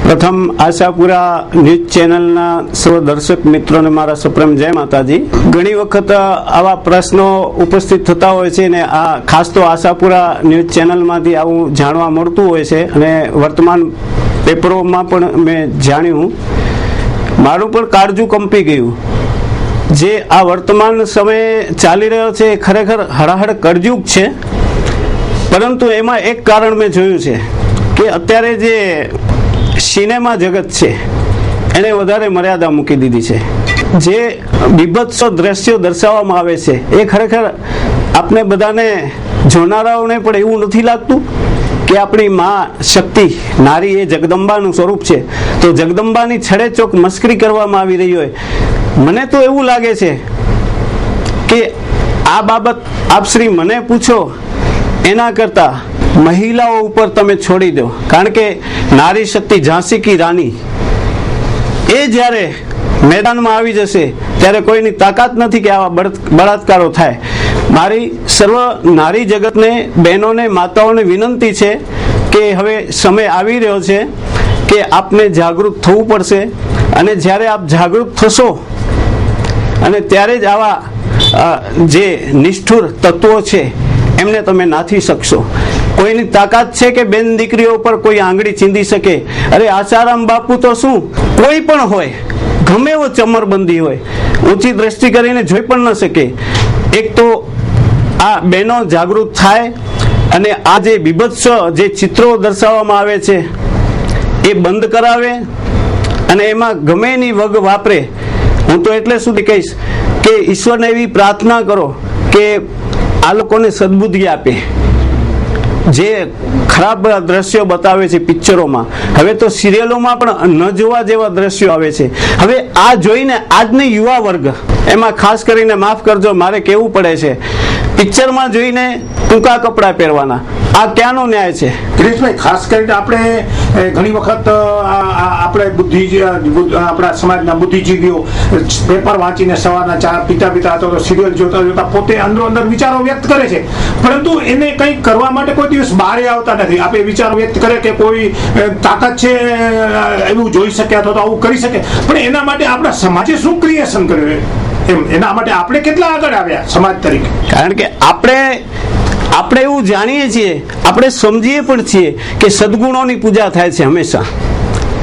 પ્રથમ આશાપુરા ન્યૂઝ ચેનલના સર્વ દર્શક મિત્રોને મારા સપ્રેમ જય માતાજી. ઘણી વખત આવા પ્રશ્નો ઉપસ્થિત થતા હોય છે ને આ ખાસ તો આશાપુરા ન્યૂઝ ચેનલમાંથી આવું જાણવા મળતું હોય છે અને વર્તમાન પેપરોમાં પણ મેં જાણ્યું. મારું પણ કાળજું કંપી ગયું. જે આ વર્તમાન સમયે ચાલી રહ્યો છે એ ખરેખર હળહળ કળયુગ છે, પરંતુ એમાં એક કારણ મેં જોયું છે કે અત્યારે જે સિનેમા જગત છે એને વધારે મર્યાદા મૂકી દીધી છે. જે બીભત્સ દ્રશ્યો દર્શાવવામાં આવે છે એ ખરેખર આપણે બધાને જોનારાઓને પણ એવું નથી લાગતું કે આપણી મા શક્તિ નારી એ જગદંબાનું સ્વરૂપ છે, તો જગદંબાની છડેચોક મસ્કરી કરવામાં આવી રહી હોય. મને તો એવું લાગે છે કે આ બાબત આપ શ્રી મને પૂછો એના કરતા મહિલાઓ ઉપર તમે છોડી દો, કારણ કે નારી શક્તિ ઝાંસી કી રાની એ જ્યારે મેદાનમાં આવી જશે ત્યારે કોઈની તાકાત નથી કે આવા બળાત્કારો થાય. મારી સર્વ નારી જગતને, બહેનોને, માતાઓને વિનંતી છે કે હવે સમય આવી રહ્યો છે કે આપને જાગૃત થવું પડશે, અને જ્યારે આપ જાગૃત થશો અને ત્યારે જ આવા જે નિષ્ઠુર તત્વો છે એમને તમે નાથી શકશો. કોઈની તાકાત છે કે બેન દીકરીઓ પર કોઈ આંગળી ચીંધી શકે? અરે આસારામ બાપુ તો શું, કોઈ પણ હોય, ગમે એવો ચમરબંધી હોય, ઊંચી દ્રષ્ટિ કરીને જોઈ પણ ન શકે. એક તો આ બહેનો જાગૃત થાય અને આ જે બીભત્સ જે ચિત્રો દર્શાવવામાં આવે છે એ બંધ કરાવે અને એમાં ગમે એની વગ વાપરે. હું તો એટલે સુધી કહીશ કે ઈશ્વરને એવી પ્રાર્થના કરો કે આ લોકોને સદબુદ્ધિ આપે. જે ખરાબ દ્રશ્યો બતાવે છે પિક્ચરોમાં, હવે તો સિરિયલોમાં પણ ન જોવા જેવા દ્રશ્યો આવે છે. હવે આ જોઈને આજની યુવા વર્ગ, એમાં ખાસ કરીને માફ કરજો મારે કહેવું પડે છે, પિક્ચરમાં જોઈને ટૂંકા કપડાં પહેરવાના, આ ક્યાંનો ન્યાય છે? ગિરીશભાઈ, ખાસ કરીને આપણે ઘણી વખત આપણે આપણા સમાજના બુદ્ધિજીવીઓ પેપર વાંચીને સવારના ચા પીતા અથવા સિરિયલ જોતા પોતે અંદરો અંદર વિચારો વ્યક્ત કરે છે, પરંતુ એને કંઈક કરવા માટે કોઈ દિવસ બહાર આવતા નથી. આપણે વિચારો વ્યક્ત કરે કે કોઈ તાકાત છે એવું જોઈ શકે અથવા તો આવું કરી શકે, પણ એના માટે આપણા સમાજે શું ક્રિએશન કર્યું, એના માટે આપણે કેટલા આગળ આવ્યા સમાજ તરીકે? કારણ કે આપણે એવું જાણીએ છીએ, આપણે સમજીએ પણ છીએ કે સદગુણોની પૂજા થાય છે હંમેશા.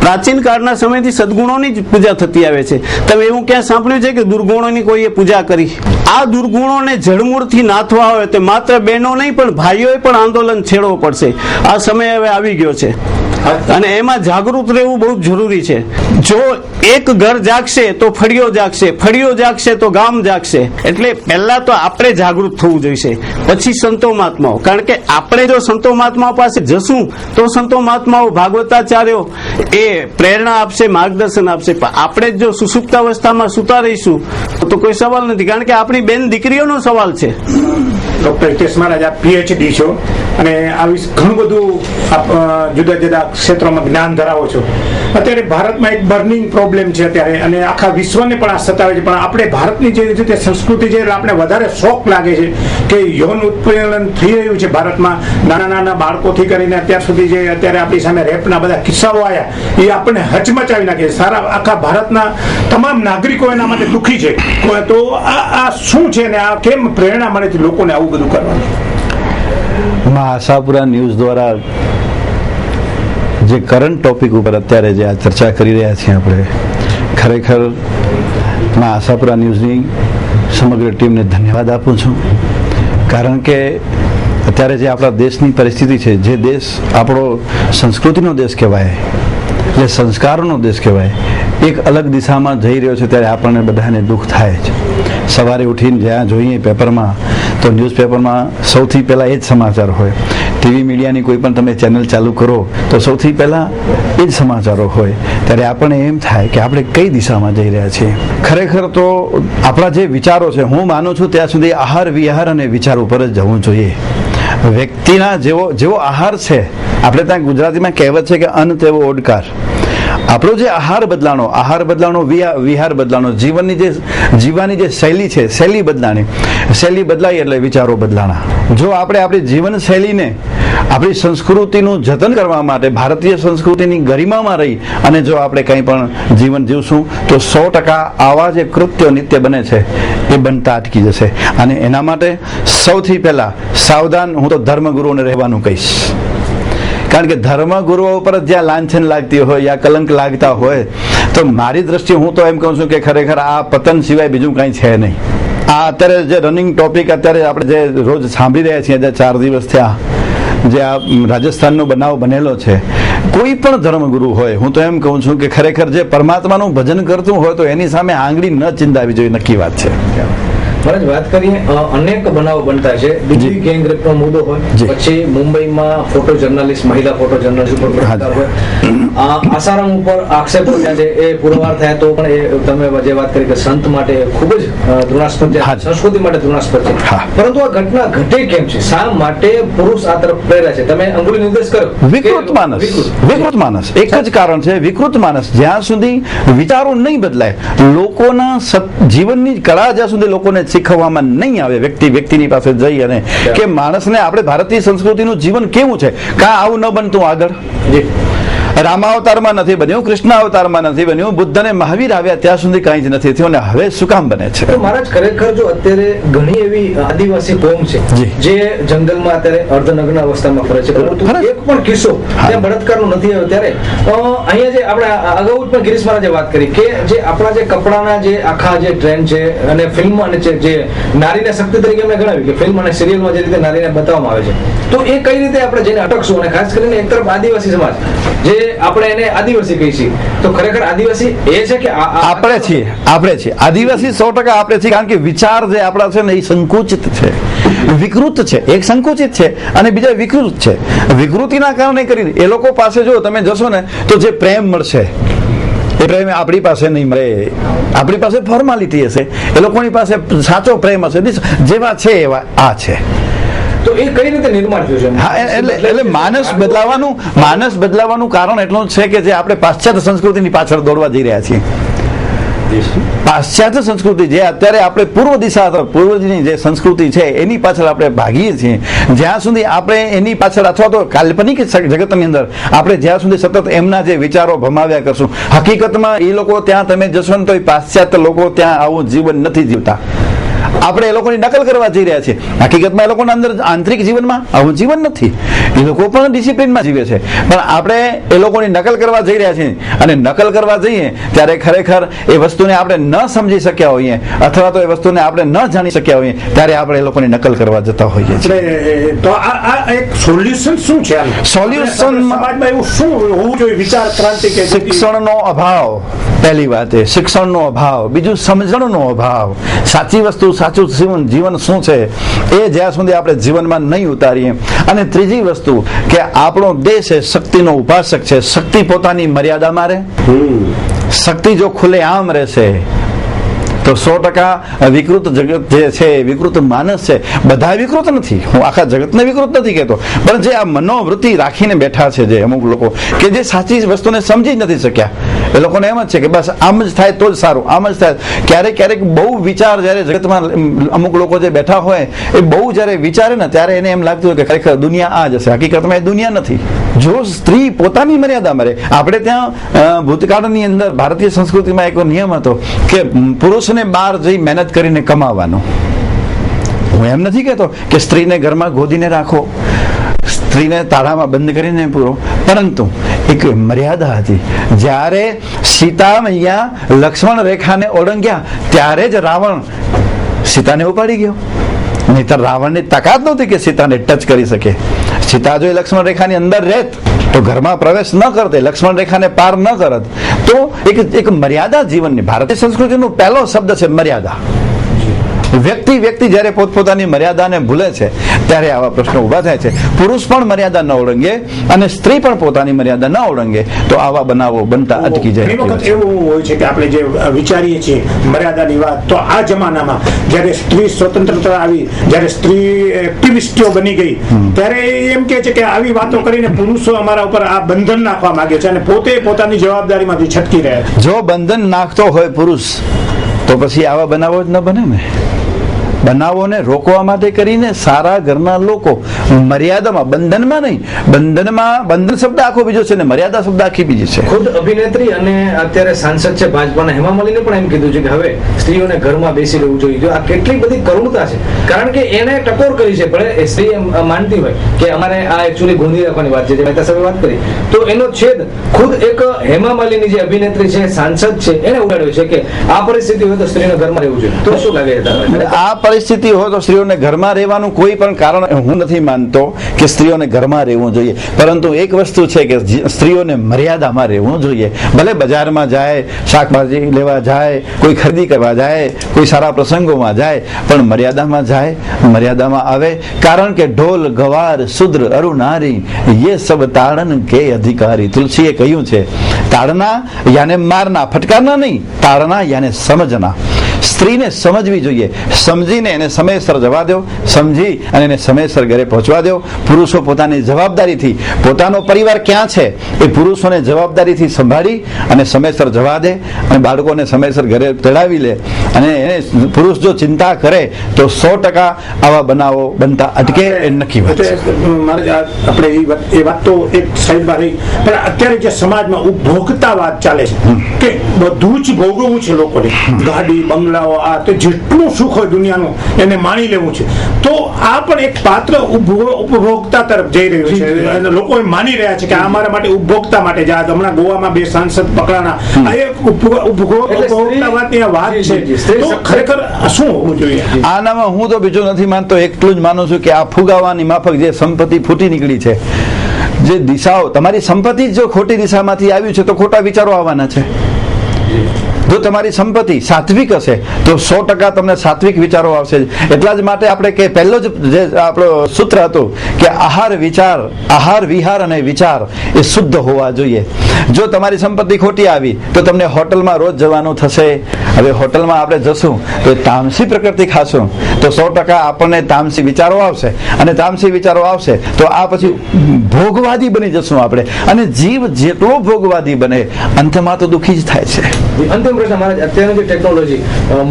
પ્રાચીન કાળના સમયથી સદગુણોની જ પૂજા થતી આવે છે. તમે એવું ક્યાં સાંભળ્યું છે કે દુર્ગુણોની કોઈએ પૂજા કરી? આ દુર્ગુણોને જડમૂળથી નાથવા હોય તો માત્ર બહેનો નહીં પણ ભાઈઓએ પણ આંદોલન છેડવો પડશે. આ સમય હવે આવી ગયો છે અને એમાં જાગૃત રહેવું બહુ જરૂરી છે. જો એક ઘર જાગશે તો ફળિયો જાગશે, ફળિયો જાગશે તો ગામ જાગશે. એટલે પહેલા તો આપણે જાગૃત થવું જોઈશે, પછી સંતો મહાત્માઓ. કારણ કે આપણે જો સંતો મહાત્માઓ પાસે જશું તો સંતો મહાત્માઓ, ભાગવતાચાર્યો એ પ્રેરણા આપશે, માર્ગદર્શન આપશે. પણ આપણે જો સુસુપ્ત અવસ્થામાં સુતા રહીશું તો કોઈ સવાલ નથી, કારણ કે આપણી બેન દીકરીઓનો સવાલ છે. ડોક્ટર હિતેશ મહારાજ, આપ PhD છો અને આવી ઘણું બધું જુદા જુદા ક્ષેત્રોમાં જ્ઞાન ધરાવો છો. અત્યારે ભારતમાં એક બર્નિંગ પ્રોબ્લેમ છે અત્યારે, અને આખા વિશ્વને પણ આ સતાવે છે. પણ આપણે ભારતની જે રીતે સંસ્કૃતિ છે આપણે વધારે શોખ લાગે છે કે યૌન ઉત્પીડન થઈ રહ્યું છે ભારતમાં. નાના નાના બાળકોથી કરીને અત્યાર સુધી જે અત્યારે આપણી સામે રેપના બધા કિસ્સાઓ આવ્યા એ આપણને હચમચાવી નાખે છે. સારા આખા ભારતના તમામ નાગરિકો એના માટે દુઃખી છે. તો આ શું છે ને આ કેમ પ્રેરણા મળે છે લોકોને આવું બધું કરવાનું? આશાપુરા ન્યૂઝ દ્વારા જે કરંટ ટોપિક ઉપર અત્યારે જે આ ચર્ચા કરી રહ્યા છીએ આપણે, ખરેખર આશાપુરા ન્યૂઝની સમગ્ર ટીમને ધન્યવાદ આપું છું. કારણ કે અત્યારે જે આપણા દેશની પરિસ્થિતિ છે, જે દેશ આપણો સંસ્કૃતિનો દેશ કહેવાય, જે સંસ્કારોનો દેશ કહેવાય, એક અલગ દિશામાં જઈ રહ્યો છે, ત્યારે આપણને બધાને દુઃખ થાય છે. સવારે ઉઠીને જ્યાં જોઈએ પેપરમાં તો ન્યૂઝપેપરમાં સૌથી પહેલાં એ જ સમાચાર હોય. ટીવી મીડિયાની કોઈ પણ તમે ચેનલ ચાલુ કરો તો સૌથી પહેલાં એ જ સમાચારો હોય. ત્યારે આપણને એમ થાય કે આપણે કઈ દિશામાં જઈ રહ્યા છીએ. ખરેખર તો આપણા જે વિચારો છે, હું માનું છું ત્યાં સુધી આહાર વિહાર અને વિચાર ઉપર જ જવું જોઈએ. વ્યક્તિના જેવો આહાર છે, આપણે ત્યાં ગુજરાતીમાં કહેવત છે કે અન્ન તેવો ઓડકાર. આપણો જે આહાર બદલાણો, વિહાર બદલાણો, જીવવાની જે શૈલી બદલાણી. શૈલી બદલાઈ એટલે વિચારો બદલાણા. જો આપણે આપણી જીવન શૈલીને આપણી સંસ્કૃતિનું જતન કરવા માટે ભારતીય સંસ્કૃતિની ગરિમામાં રહી અને જો આપણે કંઈ પણ જીવન જીવશું તો 100% આવા જે કૃત્યો નિત્ય બને છે એ બનતા અટકી જશે. અને એના માટે સૌથી પહેલા સાવધાન હું તો ધર્મગુરુઓને રહેવાનું કહીશ. કારણ કે ધર્મગુરુઓ ઉપર જ્યાં લાંછન લાગતી હોય યા કલંક લાગતા હોય તો મારી દ્રષ્ટિએ હું તો એમ કહું છું કે ખરેખર આ પતન સિવાય બીજું કંઈ છે નહીં. આ અત્યારે જે રનિંગ ટોપિક અત્યારે આપણે જે રોજ સાંભળી રહ્યા છીએ, જે 4 દિવસ થયા, જે આ રાજસ્થાનનો બનાવ બનેલો છે, કોઈ પણ ધર્મગુરુ હોય હું તો એમ કહું છું કે ખરેખર જે પરમાત્માનું ભજન કરતું હોય તો એની સામે આંગળી ન ચિંતાવી જોઈએ. નક્કી વાત છે. મહારાજ, વાત કરીએ અનેક બનાવો બનતા છે. બીજી ગેંગરેપનો મુદ્દો હોય, પછી મુંબઈમાં ફોટો જર્નલિસ્ટ, મહિલા ફોટો જર્નલિસ્ટ ઉપર બળાત્કાર હોય, આસારામ ઉપર આક્ષેપો થયા છે, એ પુરવાર થયા તો પણ એ તમે જે વાત કરી કે સંત માટે ખૂબ જ ધૃણાસ્પદ છે, સંસ્કૃતિ માટે ધૃણાસ્પદ છે. પરંતુ આ ઘટના ઘટે કેમ છે? શા માટે પુરુષ આ તરફ પ્રેરાય છે? તમે અંગુલી નિર્દેશ કરો. વિકૃત માનસ એક જ કારણ છે. વિકૃત માનસ જ્યાં સુધી વિચારો નહીં બદલાય, લોકોના જીવનની કળા જ્યાં સુધી લોકોને શીખવવામાં નહીં આવે, વ્યક્તિની પાસે જઈ અને કે માણસને આપણે ભારતીય સંસ્કૃતિનું જીવન કેવું છે, કાં આવું ન બનતું આગળ. રામાવતારમાં નથી બન્યું, કૃષ્ણ અવતારમાં નથી બન્યું, બુદ્ધ અને મહાવીર આવ્યા ત્યાં સુધી કંઈ જ નથી થયું, અને હવે શું કામ બને છે? મહારાજ, ખરેખર જો અત્યારે ઘણી એવી આદિવાસી કોમ છે જે જંગલમાં અત્યારે અર્ધનગ્ન અવસ્થામાં ફરે છે, પરંતુ એક પણ કિસ્સો ત્યાં બળાત્કારનો નથી આવ્યો. ત્યારે અહીંયા જે આપણે અગાઉ પણ ગિરીશ મહારાજે વાત કરી કે જે આપણા જે કપડાના જે આખા જે ટ્રેન્ડ છે અને ફિલ્મ અને જે નારીને શક્તિ તરીકે એમણે ગણાવ્યું કે ફિલ્મ અને સિરિયલમાં જે રીતે નારીને બતાવવામાં આવે છે, તો એ કઈ રીતે આપણે જેને અટકશું? અને ખાસ કરીને એક તરફ આદિવાસી સમાજ, જે આપણે એને આદિવાસી કહી છીએ, તો ખરેખર આદિવાસી એ છે કે આપણે છીએ આદિવાસી 100% આપણે છીએ. કારણ કે વિચાર જે આપણા છે ને એ સંકુચિત છે, વિકૃત છે. એક સંકુચિત છે અને બીજા વિકૃત છે. વિકૃતિના કારણે કરીને એ લોકો પાસે જો તમે જશો ને તો જે પ્રેમ મળશે એ પ્રેમ આપણી પાસે નહીં મળે. આપણી પાસે ફોર્માલિટી હશે, એ લોકોની પાસે સાચો પ્રેમ હશે. જેવા છે એવા આ છે. તો એ કઈ રીતે નિર્માણ થયું છે? એટલે માનસ બદલાવાનું કારણ એટલું છે કે જે આપણે પાશ્ચાત્ય સંસ્કૃતિની પાછળ દોડવા જઈ રહ્યા છીએ. પાશ્ચાત્ય સંસ્કૃતિ જે અત્યારે આપણે પૂર્વજની જે સંસ્કૃતિ છે એની પાછળ આપણે ભાગીએ છીએ. જ્યાં સુધી આપણે એની પાછળ અથવા તો કાલ્પનિક જગતની અંદર આપણે જ્યાં સુધી સતત એમના જે વિચારો ભમાવ્યા કરશું, હકીકતમાં એ લોકો ત્યાં તમે જશો ને તો એ પાશ્ચાત્ય લોકો ત્યાં આવું જીવન નથી જીવતા. આપણે એ લોકોની નકલ કરવા જઈ રહ્યા છીએ. હકીકતમાં એ લોકોના અંદર આંતરિક જીવનમાં આવું જીવન નથી. એ લોકો પણ ડિસિપ્લિનમાં જીવે છે, પણ આપણે એ લોકોની નકલ કરવા જઈ રહ્યા છીએ. અને નકલ કરવા જઈએ ત્યારે ખરેખર એ વસ્તુને આપણે ન સમજી શક્યા હોઈએ અથવા તો એ વસ્તુને આપણે ન જાણી શક્યા હોઈએ ત્યારે આપણે એ લોકોની નકલ કરવા જતા હોઈએ છીએ. તો આ એક સોલ્યુશન શું છે? સોલ્યુશન સમાજમાં એવું શું હોવું જોઈએ? વિચાર ક્રાંતિ કે શિક્ષણનો અભાવ, પહેલી વાત એ શિક્ષણનો અભાવ, બીજું સમજણનો અભાવ. સાચી વસ્તુ, સાચું જીવન શું છે એ જ્યાં સુધી આપણે જીવનમાં નહીં ઉતારીએ. અને ત્રીજી વસ્તુ કે આપણો દેશ એ શક્તિનો ઉપાસક છે. શક્તિ પોતાની મર્યાદામાં રહે. શક્તિ જો ખુલ્લે આમ રહેશે તો 100% વિકૃત જગત જે છે, વિકૃત માનસ છે. બધા વિકૃત નથી, હું આખા જગતને વિકૃત નથી કહેતો, પણ જે આ મનોવૃત્તિ રાખીને બેઠા છે જે અમુક લોકો કે જે સાચી વસ્તુને સમજી જ નથી શક્યા, એ લોકોને એમ જ છે કે બસ આમ જ થાય તો જ સારું, આમ જ થાય. ક્યારેક બહુ વિચાર જ્યારે જગતમાં અમુક લોકો જે બેઠા હોય એ બહુ જ્યારે વિચારે ને ત્યારે એને એમ લાગતું હોય કે ખરેખર દુનિયા આ જ હશે. હકીકતમાં એ દુનિયા નથી. જો સ્ત્રી પોતાની મર્યાદામાં રહે, આપણે ત્યાં ભૂતકાળની અંદર ભારતીય સંસ્કૃતિમાં એક નિયમ હતો કે પુરુષને બહાર જઈ મહેનત કરીને કમાવાનું. હું એમ નથી કહેતો કે સ્ત્રીને ઘરમાં ગોદીને રાખો, સ્ત્રીને તાળામાં બંધ કરીને પૂરો, પરંતુ એક મર્યાદા હતી. જ્યારે સીતા મૈયા લક્ષ્મણ રેખાને ઓળંગ્યા ત્યારે જ રાવણ સીતાને ઉપાડી ગયો. નહીતર રાવણની તાકાત નહોતી કે સીતાને ટચ કરી શકે. સીતા જો લક્ષ્મણ રેખાની અંદર રહેત તો ઘરમાં પ્રવેશ ન કરતે, લક્ષ્મણ રેખાને પાર ન કરત. તો એક મર્યાદા જીવનની, ભારતીય સંસ્કૃતિનો પહેલો શબ્દ છે મર્યાદા. વ્યક્તિ જ્યારે પોતપોતાની મર્યાદાને ભૂલે છે ત્યારે આવા પ્રશ્નો ઊભા થાય છે. પુરુષ પણ મર્યાદા ન ઓળંગે અને સ્ત્રી પણ પોતાની મર્યાદા ન ઓળંગે તો આવા બનાવો બનતા અટકી જાય. ઘણી વખત એવું હોય છે કે આપણે જે વિચારીએ છીએ મર્યાદાની વાત, તો આ જમાનામાં જ્યારે સ્ત્રી સ્વતંત્રતા આવી, જ્યારે સ્ત્રી એક્ટિવિસ્ટો બની ગઈ, ત્યારે એમ કે છે કે આવી વાતો કરીને પુરુષો અમારા ઉપર આ બંધન નાખવા માંગે છે અને પોતે પોતાની જવાબદારીમાંથી છટકી રહ્યા છે. જો બંધન નાખતો હોય પુરુષ તો પછી આવા બનાવો જ ન બને ને. બનાવોને રોકવા માટે કરીને સારા ઘરના લોકો મર્યાદામાં, બંધનમાં નહીં, બંધન શબ્દ આખો બીજો છે ને મર્યાદા શબ્દ આખી બીજી છે. ખુદ અભિનેત્રી અને અત્યારે સાંસદ છે ભાજપાના હેમા માલિને પણ એમ કીધું છે કે હવે સ્ત્રીઓને ઘરમાં બેસી રહેવું જોઈએ. આ કેટલી બધી કરુણતા છે, કારણ કે એને ટકોર કરી છે. ભલે સ્ત્રી એમ માનતી હોય કે અમારે આ એકચ્યુઅલી ગોંધી રાખવાની વાત છે, જે મહેતા સાહેબે વાત કરી, તો એનો છેદ ખુદ એક હેમા માલિની જે અભિનેત્રી છે, સાંસદ છે, એને ઉડાડ્યો છે કે આ પરિસ્થિતિ હોય તો સ્ત્રીને ઘરમાં રહેવું જોઈએ. તો શું લાગે છે આ પરિસ્થિતિ હોય તો સ્ત્રીઓને ઘરમાં રહેવાનું કોઈ પણ કારણ હું નથી માનતો કે સ્ત્રીઓને ઘરમાં રહેવું જોઈએ, પરંતુ એક વસ્તુ છે કે સ્ત્રીઓને મર્યાદામાં રહેવું જોઈએ. ભલે બજારમાં જાય, શાકભાજી લેવા જાય, કોઈ ખરીદી કરવા જાય, કોઈ સારા પ્રસંગોમાં જાય, પણ મર્યાદામાં જાય, મર્યાદામાં આવે. કારણ કે ઢોલ ગવાર શુદ્ર અરુ નારી ये सब ताड़न के अधिकारी. તુલસીએ કહ્યું છે તાડના યાને મારના, ફટકારના નહીં, તાડના યાને સમજના. સ્ત્રીને સમજવી જોઈએ, સમજીને એને સમયસર જવા દો, સમજી અને એને સમયસર ઘરે પહોંચવા દો. પુરુષો પોતાની જવાબદારીથી, પોતાનો પરિવાર ક્યાં છે એ પુરુષોને જવાબદારીથી સંભાળી અને સમયસર જવા દે અને બાળકોને સમયસર ઘરે તેડાવી લે. અને એને પુરુષ જો ચિંતા કરે તો 100% આવા બનાવો બનતા અટકે એ નક્કી વાત છે. આપણે એ વાત તો એક સાઈડમાં રહી, પણ અત્યારે જે સમાજમાં ઉપભોગતાવાદ ચાલે છે કે બધું જ ભોગવવું છે લોકોને, ગાડી બંગલાઓ, આ તો જેટલું સુખ હોય દુનિયાનું એને માણી લેવું છે, તો આ પણ એક પાત્ર ઉપભોક્તા તરફ જઈ રહ્યું છે અને લોકો એમ માની રહ્યા છે કે આ અમારા માટે ઉપભોક્તા માટે જ. હમણાં ગોવામાં 2 સાંસદ પકડાના, આ એક ઉપભોક્તાવાદની વાત છે. તો ખરેખર શું હોવું જોઈએ આનામાં? હું તો બીજું નથી માનતો, એટલું જ માનું છું કે આ ફુગાવાની માફક જે સંપત્તિ ફૂટી નીકળી છે, જે દિશાઓ, તમારી સંપત્તિ જો ખોટી દિશામાંથી આવ્યું છે તો ખોટા વિચારો આવવાના છે. જો તમારી સંપત્તિ સાત્વિક હશે તો 100% તમને સાત્વિક વિચારો આવશે. એટલા જ માટે આપણે કે પહેલો જ જે આપણો સૂત્ર હતું કે આહાર વિહાર અને વિચાર એ શુદ્ધ હોવા જોઈએ. જો તમારી સંપત્તિ ખોટી આવી તો તમને હોટલમાં રોજ જવાનું થશે. હવે હોટલમાં આપણે જશું તો તામસી પ્રકૃતિ ખાશું તો 100% આપણને તામસી વિચારો આવશે, અને તામસી વિચારો આવશે તો આ પછી ભોગવાદી બની જશું આપણે. અને જીવ જેટલો ભોગવાદી બને અંતમાં તો દુઃખી જ થાય છે. અંતિમ પ્રશ્ન મારા, અત્યારની જે ટેકનોલોજી,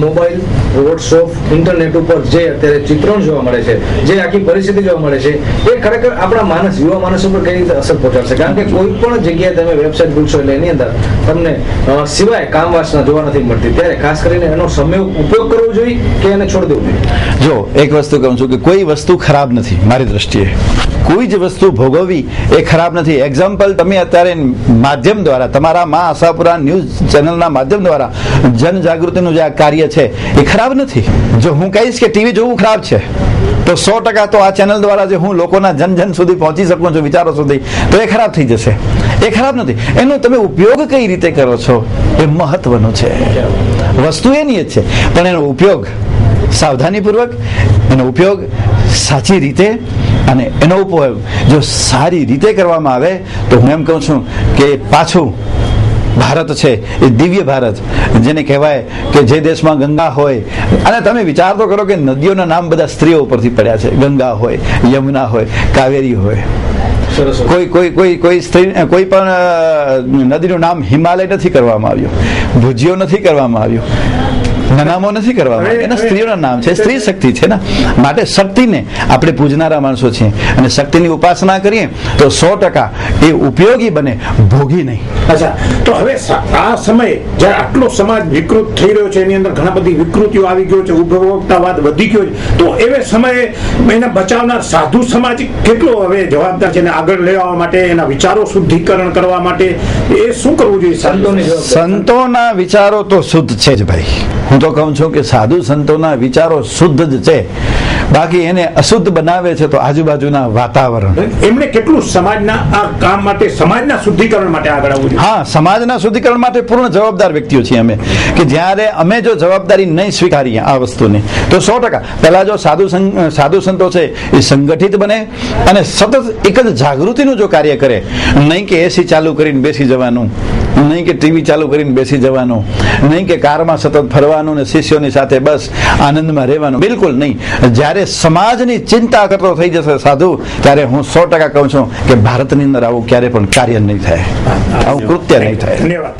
મોબાઈલ, વોટ્સએપ, ઇન્ટરનેટ ઉપર જે અત્યારે ચિત્રણ જોવા મળે છે, જે આખી પરિસ્થિતિ જોવા મળે છે, એ ખરેખર આપણા યુવા માણસ ઉપર કઈ રીતે અસર પહોંચાડશે? કારણ કે કોઈ પણ જગ્યાએ તમે વેબસાઇટ ખોલશો એટલે એની અંદર તમને સિવાય કામ વાસના જોવા નથી મળતી. ત્યારે ખાસ કરીને એનો સમય ઉપયોગ કરવો જોઈએ કે એને છોડી દેવું જોઈએ? જો એક વસ્તુ કહું છું કે કોઈ વસ્તુ ખરાબ નથી મારી દ્રષ્ટિએ. કોઈ જ વસ્તુ ભોગવવી એ ખરાબ નથી. એક્ઝામ્પલ, તમે અત્યારે માધ્યમ દ્વારા, તમારા મા આશાપુરા ન્યૂઝ ચેનલના માધ્યમ દ્વારા જનજાગૃતિનું જે આ કાર્ય છે એ ખરાબ નથી. જો હું કહીશ કે ટીવી જોવું ખરાબ છે તો 100% તો આ ચેનલ દ્વારા જે હું લોકોના જન સુધી પહોંચી શકું છું, વિચારો સુધી, તો એ ખરાબ થઈ જશે. એ ખરાબ નથી. એનો તમે ઉપયોગ કઈ રીતે કરો છો એ મહત્વનું છે. વસ્તુ એની જ છે, પણ એનો ઉપયોગ સાવધાનીપૂર્વક, એનો ઉપયોગ સાચી રીતે, અને એનો ઉપયોગ જો સારી રીતે કરવામાં આવે તો હું એમ કહું છું કે પાછું ભારત છે એ દિવ્ય ભારત, જેને કહેવાય કે જે દેશમાં ગંગા હોય, અને તમે વિચાર તો કરો કે નદીઓના નામ બધા સ્ત્રીઓ ઉપરથી પડ્યા છે. ગંગા હોય, યમુના હોય, કાવેરી હોય. કોઈ પણ નદીનું નામ હિમાલય નથી કરવામાં આવ્યું, ભુજિયો નથી કરવામાં આવ્યું, નામો નથી કરવામાં, એના સ્ત્રીઓના નામ છે. સ્ત્રી શક્તિ છે ને, માટે શક્તિને આપણે પૂજનારા માણસો છીએ અને શક્તિની ઉપાસના કરીએ તો 100% એ ઉપયોગી બને, ભોગી નહીં. અચ્છા, તો હવે આ સમયે જ્યારે આટલો સમાજ વિકૃત થઈ રહ્યો છે, એની અંદર ઘણા બધી વિકૃતિઓ આવી ગયો છે, ઉપભોક્તાવાદ વધી ગયો છે, તો એવે સમયે એને બચાવનાર સાધુ સમાજ કેટલો હવે જવાબદાર છે એને આગળ લેવા માટે, એના વિચારો શુદ્ધિકરણ કરવા માટે એ શું કરવું જોઈએ? સંતોના વિચારો તો શુદ્ધ છે જ ભાઈ. હું તો કહું છું કે સાધુ સંતોના વિચારો શુદ્ધ જ છે, બાકી એને અશુદ્ધ બનાવે છે તો આજુબાજુના વાતાવરણ. એમણે કેટલું સમાજના આ કામ માટે, સમાજના શુદ્ધિકરણ માટે આગળ આવવું જોઈએ? હા, સમાજના શુદ્ધિકરણ માટે પૂર્ણ જવાબદાર વ્યક્તિઓ છીએ અમે, કે જ્યારે અમે જો જવાબદારી નહીં સ્વીકારીએ આ વસ્તુની તો 100% પહેલા જો સાધુ સંતો છે એ સંગઠિત બને અને સતત એક જ જાગૃતિનું જો કાર્ય કરે, નહીં કે એસી ચાલુ કરીને બેસી જવાનું, નહીં કે ટીવી ચાલુ કરીને બેસી જવાનું, નહીં કે કારમાં સતત ફરવાનું ને શિષ્યોની સાથે બસ આનંદમાં રહેવાનું, બિલકુલ નહીં. જ્યારે સમાજની ચિંતા કરતો થઈ જશે સાધુ, ત્યારે હું 100% કહું છું કે ભારતની અંદર આવું ક્યારે પણ કાર્ય નહીં થાય, આવું કૃત્ય નહીં થાય. ધન્યવાદ.